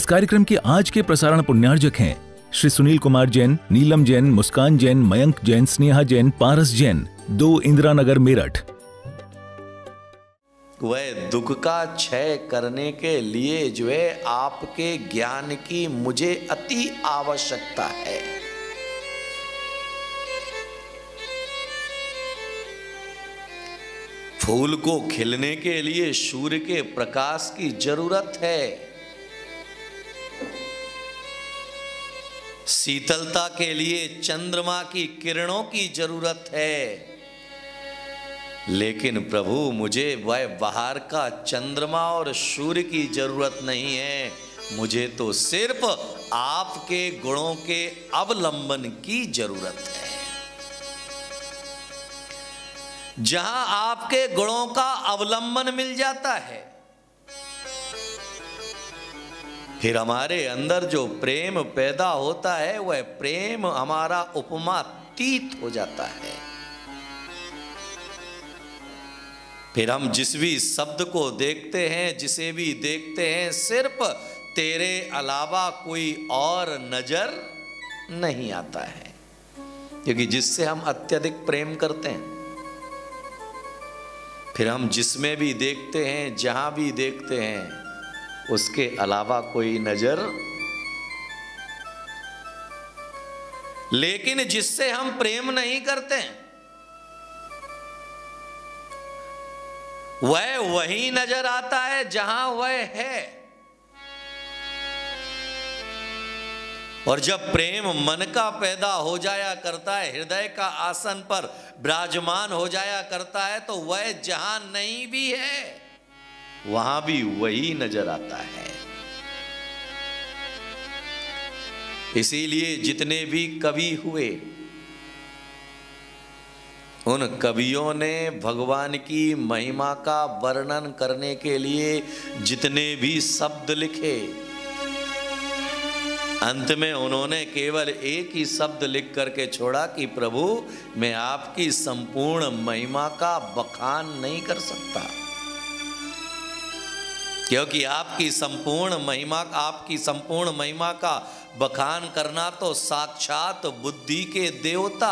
इस कार्यक्रम के आज के प्रसारण पुण्यार्जक हैं श्री सुनील कुमार जैन, नीलम जैन, मुस्कान जैन, मयंक जैन, स्नेहा जैन, पारस जैन, 2 इंदिरा नगर, मेरठ। वह दुख का क्षय करने के लिए जो है आपके ज्ञान की मुझे अति आवश्यकता है। फूल को खिलने के लिए सूर्य के प्रकाश की जरूरत है, शीतलता के लिए चंद्रमा की किरणों की जरूरत है। लेकिन प्रभु मुझे वह बाहर का चंद्रमा और सूर्य की जरूरत नहीं है, मुझे तो सिर्फ आपके गुणों के अवलंबन की जरूरत है। जहां आपके गुणों का अवलंबन मिल जाता है, फिर हमारे अंदर जो प्रेम पैदा होता है वह प्रेम हमारा उपमातीत हो जाता है। फिर हम जिस भी शब्द को देखते हैं, जिसे भी देखते हैं, सिर्फ तेरे अलावा कोई और नजर नहीं आता है, क्योंकि जिससे हम अत्यधिक प्रेम करते हैं। फिर हम जिसमें भी देखते हैं, जहां भी देखते हैं, उसके अलावा कोई नजर। लेकिन जिससे हम प्रेम नहीं करते हैं वह वही नजर आता है जहां वह है। और जब प्रेम मन का पैदा हो जाया करता है, हृदय का आसन पर विराजमान हो जाया करता है, तो वह जहां नहीं भी है वहां भी वही नजर आता है। इसीलिए जितने भी कवि हुए, उन कवियों ने भगवान की महिमा का वर्णन करने के लिए जितने भी शब्द लिखे, अंत में उन्होंने केवल एक ही शब्द लिख करके छोड़ा कि प्रभु मैं आपकी संपूर्ण महिमा का बखान नहीं कर सकता, क्योंकि आपकी संपूर्ण महिमा का बखान करना तो साक्षात बुद्धि के देवता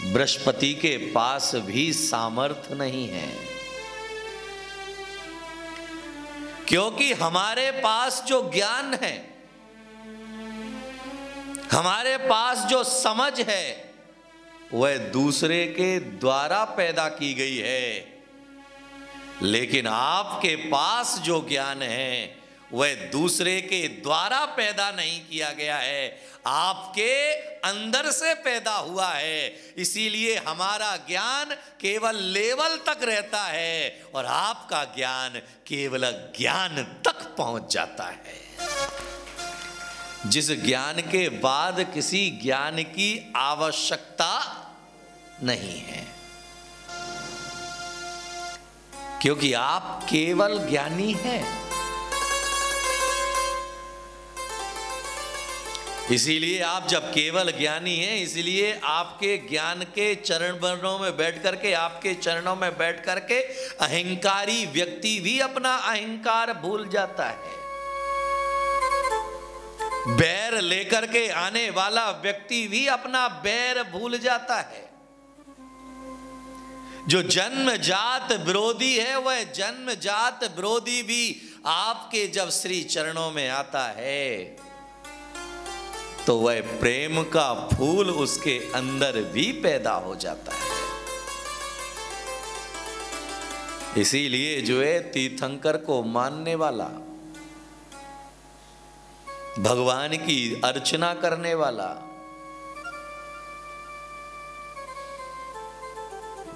बृहस्पति के पास भी सामर्थ्य नहीं है। क्योंकि हमारे पास जो ज्ञान है, हमारे पास जो समझ है, वह दूसरे के द्वारा पैदा की गई है। लेकिन आपके पास जो ज्ञान है वह दूसरे के द्वारा पैदा नहीं किया गया है, आपके अंदर से पैदा हुआ है। इसीलिए हमारा ज्ञान केवल लेवल तक रहता है और आपका ज्ञान केवल ज्ञान तक पहुंच जाता है, जिस ज्ञान के बाद किसी ज्ञान की आवश्यकता नहीं है, क्योंकि आप केवल ज्ञानी हैं। इसीलिए आप जब केवल ज्ञानी हैं, इसलिए आपके ज्ञान के चरण वर्णों में बैठ करके, आपके चरणों में बैठ करके अहंकारी व्यक्ति भी अपना अहंकार भूल जाता है। बैर लेकर के आने वाला व्यक्ति भी अपना बैर भूल जाता है। जो जन्मजात विरोधी है, वह जन्मजात विरोधी भी आपके जब श्री चरणों में आता है तो वह प्रेम का फूल उसके अंदर भी पैदा हो जाता है। इसीलिए जो है तीर्थंकर को मानने वाला, भगवान की अर्चना करने वाला,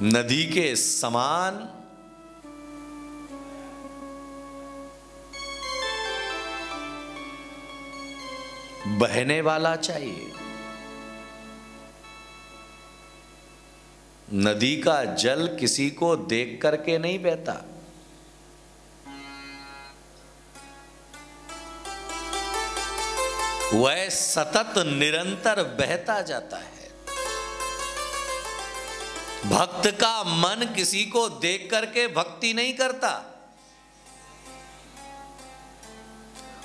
नदी के समान बहने वाला चाहिए। नदी का जल किसी को देख करके नहीं बहता, वह सतत निरंतर बहता जाता है। भक्त का मन किसी को देख करके भक्ति नहीं करता,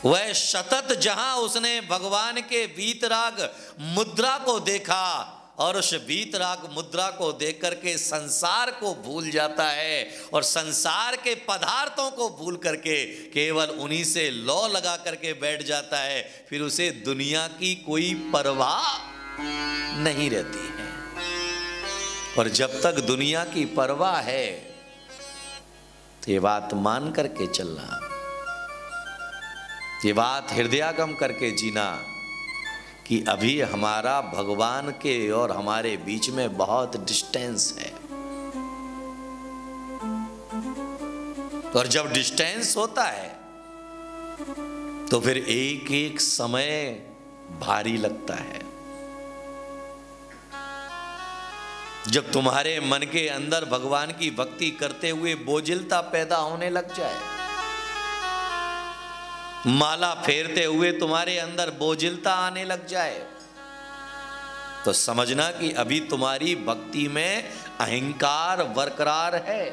वह सतत जहां उसने भगवान के वीतराग मुद्रा को देखा और उस वीतराग मुद्रा को देख करके संसार को भूल जाता है और संसार के पदार्थों को भूल करके केवल उन्हीं से लौ लगा करके बैठ जाता है, फिर उसे दुनिया की कोई परवाह नहीं रहती है। और जब तक दुनिया की परवाह है तो ये बात मान करके चलना, ये बात हृदयागम करके जीना कि अभी हमारा भगवान के और हमारे बीच में बहुत डिस्टेंस है। और जब डिस्टेंस होता है तो फिर एक एक समय भारी लगता है। जब तुम्हारे मन के अंदर भगवान की भक्ति करते हुए बोझिलता पैदा होने लग जाए, माला फेरते हुए तुम्हारे अंदर बोझिलता आने लग जाए, तो समझना कि अभी तुम्हारी भक्ति में अहंकार बरकरार है,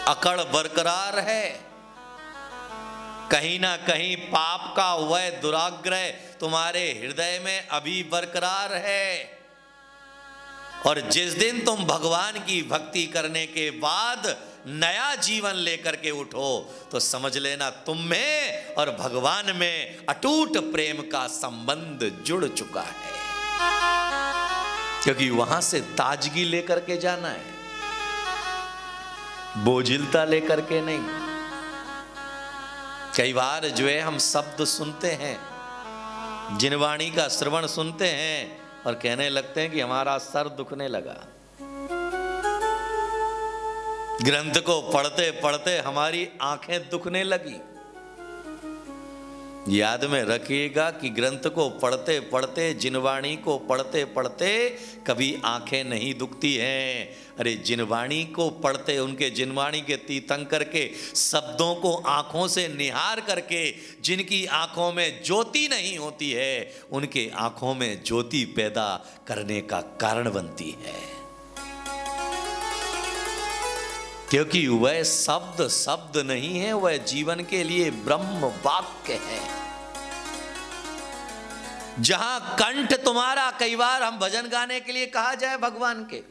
अकड़ बरकरार है। कहीं ना कहीं पाप का वह दुराग्रह तुम्हारे हृदय में अभी बरकरार है। और जिस दिन तुम भगवान की भक्ति करने के बाद नया जीवन लेकर के उठो तो समझ लेना तुम में और भगवान में अटूट प्रेम का संबंध जुड़ चुका है, क्योंकि वहां से ताजगी लेकर के जाना है, बोझिलता लेकर के नहीं। कई बार जो है हम शब्द सुनते हैं, जिनवाणी का श्रवण सुनते हैं और कहने लगते हैं कि हमारा सर दुखने लगा। ग्रंथ को पढ़ते पढ़ते हमारी आंखें दुखने लगी। याद में रखिएगा कि ग्रंथ को पढ़ते पढ़ते, जिनवाणी को पढ़ते पढ़ते कभी आंखें नहीं दुखती हैं। अरे जिनवाणी को पढ़ते, उनके जिनवाणी के तीर्थंकर के शब्दों को आंखों से निहार करके जिनकी आंखों में ज्योति नहीं होती है, उनके आंखों में ज्योति पैदा करने का कारण बनती है। क्योंकि वह शब्द शब्द नहीं है, वह जीवन के लिए ब्रह्म वाक्य है। जहां कंठ तुम्हारा, कई बार हम भजन गाने के लिए कहा जाए भगवान के,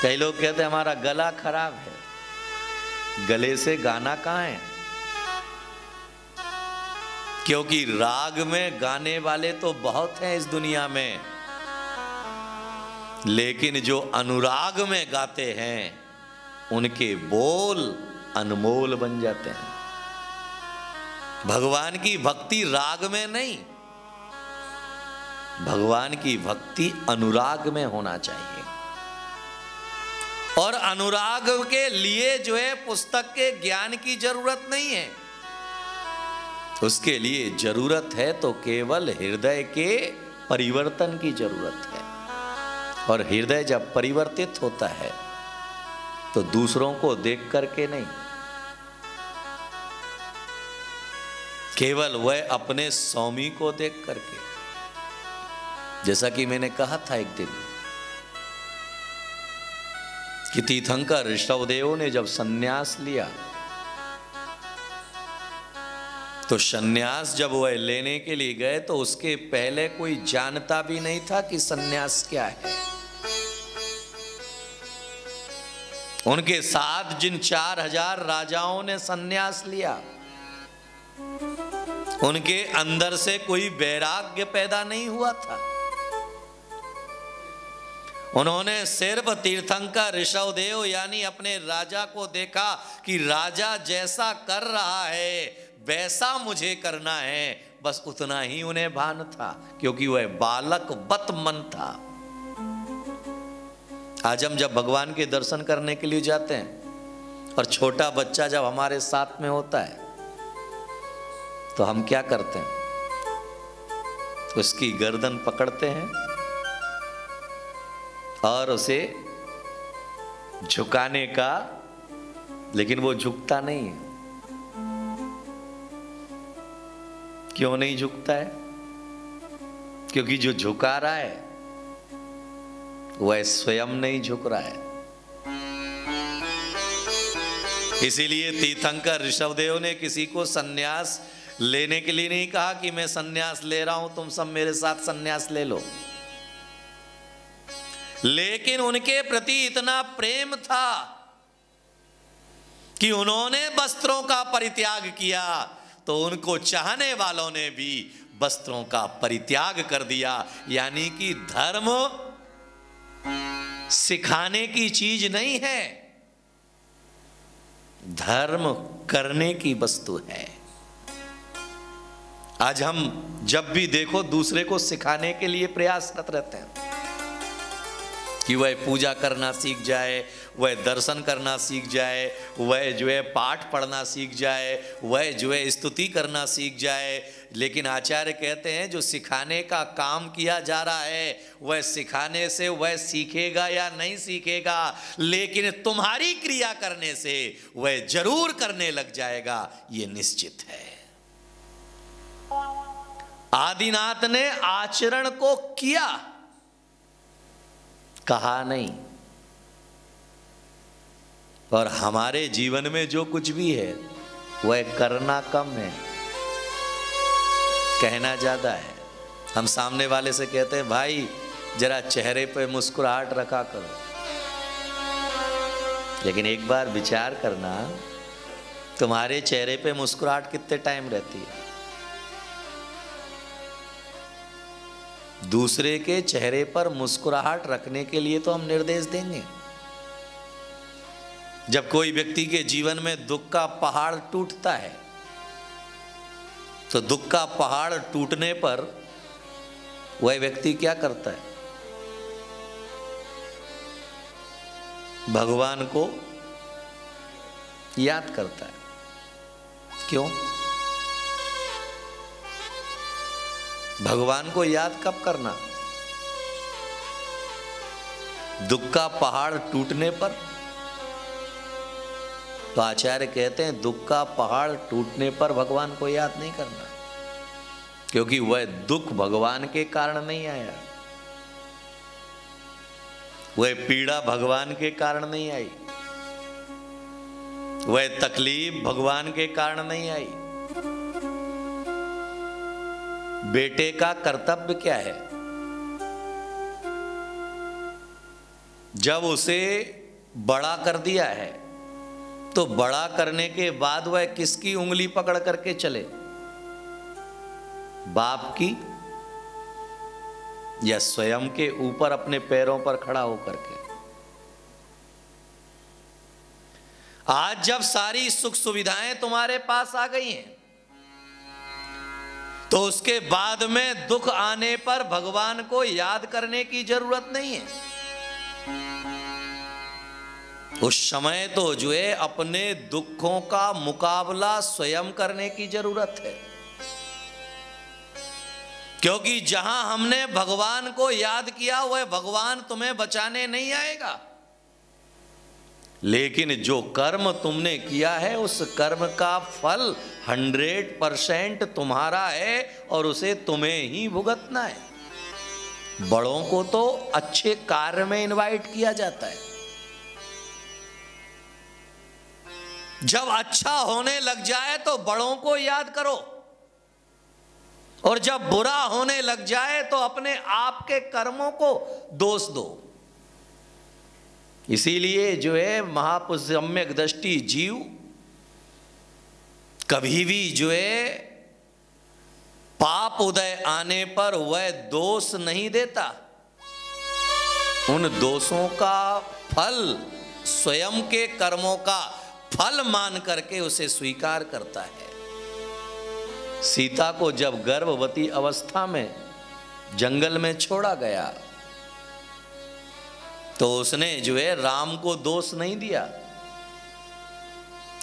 कई लोग कहते हैं हमारा गला खराब है। गले से गाना कहां है? क्योंकि राग में गाने वाले तो बहुत हैं इस दुनिया में, लेकिन जो अनुराग में गाते हैं उनके बोल अनमोल बन जाते हैं। भगवान की भक्ति राग में नहीं, भगवान की भक्ति अनुराग में होना चाहिए। और अनुराग के लिए जो है पुस्तक के ज्ञान की जरूरत नहीं है, उसके लिए जरूरत है तो केवल हृदय के परिवर्तन की जरूरत है। और हृदय जब परिवर्तित होता है तो दूसरों को देख करके नहीं, केवल वह अपने स्वामी को देख करके। जैसा कि मैंने कहा था एक दिन कि तीर्थंकर ऋषभदेव ने जब सन्यास लिया तो सन्यास जब वह लेने के लिए गए तो उसके पहले कोई जानता भी नहीं था कि सन्यास क्या है। उनके साथ जिन 4000 राजाओं ने सन्यास लिया, उनके अंदर से कोई वैराग्य पैदा नहीं हुआ था। उन्होंने सिर्फ तीर्थंकर ऋषभदेव यानी अपने राजा को देखा कि राजा जैसा कर रहा है वैसा मुझे करना है, बस उतना ही उन्हें भान था, क्योंकि वह बालक वत मन था। आज हम जब भगवान के दर्शन करने के लिए जाते हैं और छोटा बच्चा जब हमारे साथ में होता है तो हम क्या करते हैं? उसकी गर्दन पकड़ते हैं और उसे झुकाने का, लेकिन वो झुकता नहीं है। क्यों नहीं झुकता है? क्योंकि जो झुका रहा है वह स्वयं नहीं झुक रहा है। इसीलिए तीर्थंकर ऋषभदेव ने किसी को सन्यास लेने के लिए नहीं कहा कि मैं सन्यास ले रहा हूं, तुम सब मेरे साथ सन्यास ले लो। लेकिन उनके प्रति इतना प्रेम था कि उन्होंने वस्त्रों का परित्याग किया, तो उनको चाहने वालों ने भी वस्त्रों का परित्याग कर दिया। यानी कि धर्म सिखाने की चीज नहीं है, धर्म करने की वस्तु है। आज हम जब भी देखो दूसरे को सिखाने के लिए प्रयासरत रहते हैं कि वह पूजा करना सीख जाए, वह दर्शन करना सीख जाए, वह जो है पाठ पढ़ना सीख जाए, वह जो है स्तुति करना सीख जाए। लेकिन आचार्य कहते हैं जो सिखाने का काम किया जा रहा है वह सिखाने से वह सीखेगा या नहीं सीखेगा, लेकिन तुम्हारी क्रिया करने से वह जरूर करने लग जाएगा, ये निश्चित है। आदिनाथ ने आचरण को किया, कहा नहीं। और हमारे जीवन में जो कुछ भी है वह करना कम है, कहना ज्यादा है। हम सामने वाले से कहते हैं भाई जरा चेहरे पे मुस्कुराहट रखा करो, लेकिन एक बार विचार करना तुम्हारे चेहरे पे मुस्कुराहट कितने टाइम रहती है। दूसरे के चेहरे पर मुस्कुराहट रखने के लिए तो हम निर्देश देंगे। जब कोई व्यक्ति के जीवन में दुख का पहाड़ टूटता है तो दुख का पहाड़ टूटने पर वह व्यक्ति क्या करता है? भगवान को याद करता है। क्यों? भगवान को याद कब करना? दुख का पहाड़ टूटने पर। तो आचार्य कहते हैं दुख का पहाड़ टूटने पर भगवान को याद नहीं करना, क्योंकि वह दुख भगवान के कारण नहीं आया, वह पीड़ा भगवान के कारण नहीं आई, वह तकलीफ भगवान के कारण नहीं आई। बेटे का कर्तव्य क्या है? जब उसे बड़ा कर दिया है तो बड़ा करने के बाद वह किसकी उंगली पकड़ करके चले? बाप की या स्वयं के ऊपर अपने पैरों पर खड़ा होकर के? आज जब सारी सुख सुविधाएं तुम्हारे पास आ गई हैं तो उसके बाद में दुख आने पर भगवान को याद करने की जरूरत नहीं है। उस समय तो जो है अपने दुखों का मुकाबला स्वयं करने की जरूरत है, क्योंकि जहां हमने भगवान को याद किया वह भगवान तुम्हें बचाने नहीं आएगा, लेकिन जो कर्म तुमने किया है उस कर्म का फल 100% तुम्हारा है और उसे तुम्हें ही भुगतना है। बड़ों को तो अच्छे कार्य में इनवाइट किया जाता है। जब अच्छा होने लग जाए तो बड़ों को याद करो, और जब बुरा होने लग जाए तो अपने आप के कर्मों को दोष दो। इसीलिए जो है महापुण्यम्यक दृष्टि जीव कभी भी जो है पाप उदय आने पर वह दोष नहीं देता, उन दोषों का फल स्वयं के कर्मों का फल मान करके उसे स्वीकार करता है। सीता को जब गर्भवती अवस्था में जंगल में छोड़ा गया तो उसने जो है राम को दोष नहीं दिया,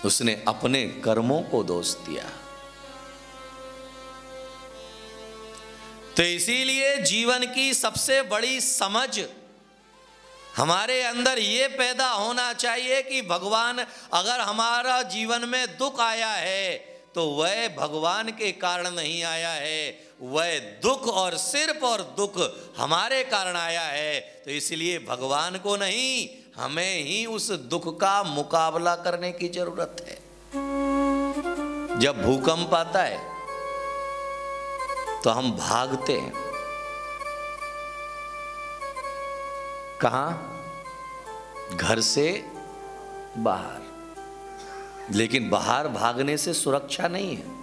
उसने अपने कर्मों को दोष दिया। तो इसीलिए जीवन की सबसे बड़ी समझ हमारे अंदर ये पैदा होना चाहिए कि भगवान, अगर हमारा जीवन में दुख आया है तो वह भगवान के कारण नहीं आया है, वह दुख और सिर्फ और दुख हमारे कारण आया है। तो इसलिए भगवान को नहीं, हमें ही उस दुख का मुकाबला करने की जरूरत है। जब भूकंप आता है तो हम भागते हैं। कहां? घर से बाहर। लेकिन बाहर भागने से सुरक्षा नहीं है।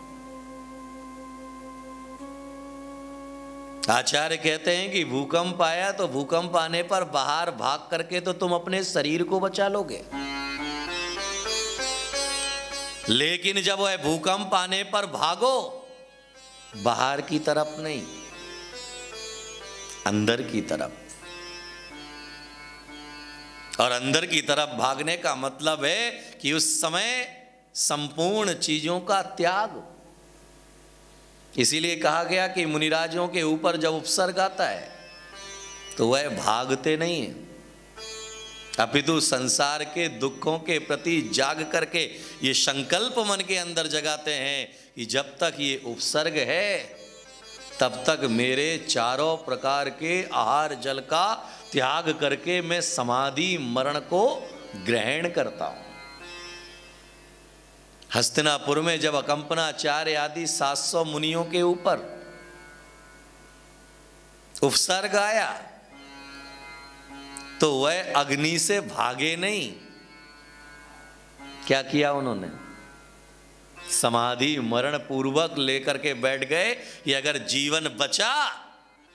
आचार्य कहते हैं कि भूकंप आया तो भूकंप आने पर बाहर भाग करके तो तुम अपने शरीर को बचा लोगे, लेकिन जब वह भूकंप आने पर भागो, बाहर की तरफ नहीं, अंदर की तरफ। और अंदर की तरफ भागने का मतलब है कि उस समय संपूर्ण चीजों का त्याग। इसीलिए कहा गया कि मुनिराजों के ऊपर जब उपसर्ग आता है तो वह भागते नहीं है, अपितु संसार के दुखों के प्रति जाग करके ये संकल्प मन के अंदर जगाते हैं कि जब तक ये उपसर्ग है तब तक मेरे चारों प्रकार के आहार जल का त्याग करके मैं समाधि मरण को ग्रहण करता हूं। हस्तिनापुर में जब अकंपनाचार्य आदि 700 मुनियों के ऊपर उपसर्ग आया तो वह अग्नि से भागे नहीं। क्या किया उन्होंने? समाधि मरण पूर्वक लेकर के बैठ गए कि अगर जीवन बचा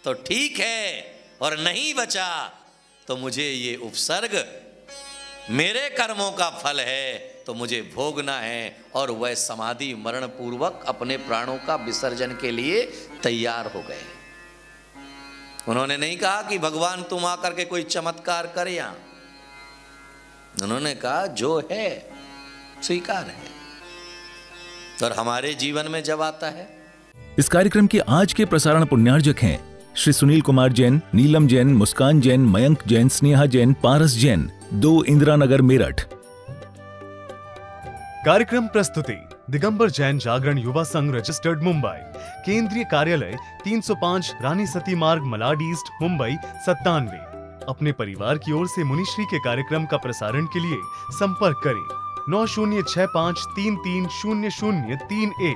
तो ठीक है, और नहीं बचा तो मुझे ये उपसर्ग मेरे कर्मों का फल है, तो मुझे भोगना है। और वह समाधि मरण पूर्वक अपने प्राणों का विसर्जन के लिए तैयार हो गए। उन्होंने नहीं कहा कि भगवान तुम आकर के कोई चमत्कार कर, या उन्होंने कहा जो है स्वीकार है। और हमारे जीवन में जब आता है। इस कार्यक्रम के आज के प्रसारण पुण्यार्जक हैं श्री सुनील कुमार जैन, नीलम जैन, मुस्कान जैन, मयंक जैन, स्नेहा जैन, पारस जैन, 2 इंदिरा नगर, मेरठ। कार्यक्रम प्रस्तुति दिगंबर जैन जागरण युवा संघ, रजिस्टर्ड, मुंबई। केंद्रीय कार्यालय 305 रानी सती मार्ग, मलाड ईस्ट, मुंबई 97। अपने परिवार की ओर से मुनिश्री के कार्यक्रम का प्रसारण के लिए संपर्क करें 9065330031।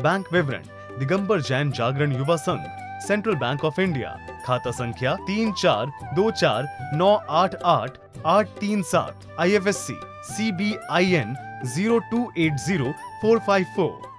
बैंक विवरण दिगंबर जैन जागरण युवा संघ, सेंट्रल बैंक ऑफ इंडिया, खाता संख्या 3424988837, IFSC CBIN 0280454।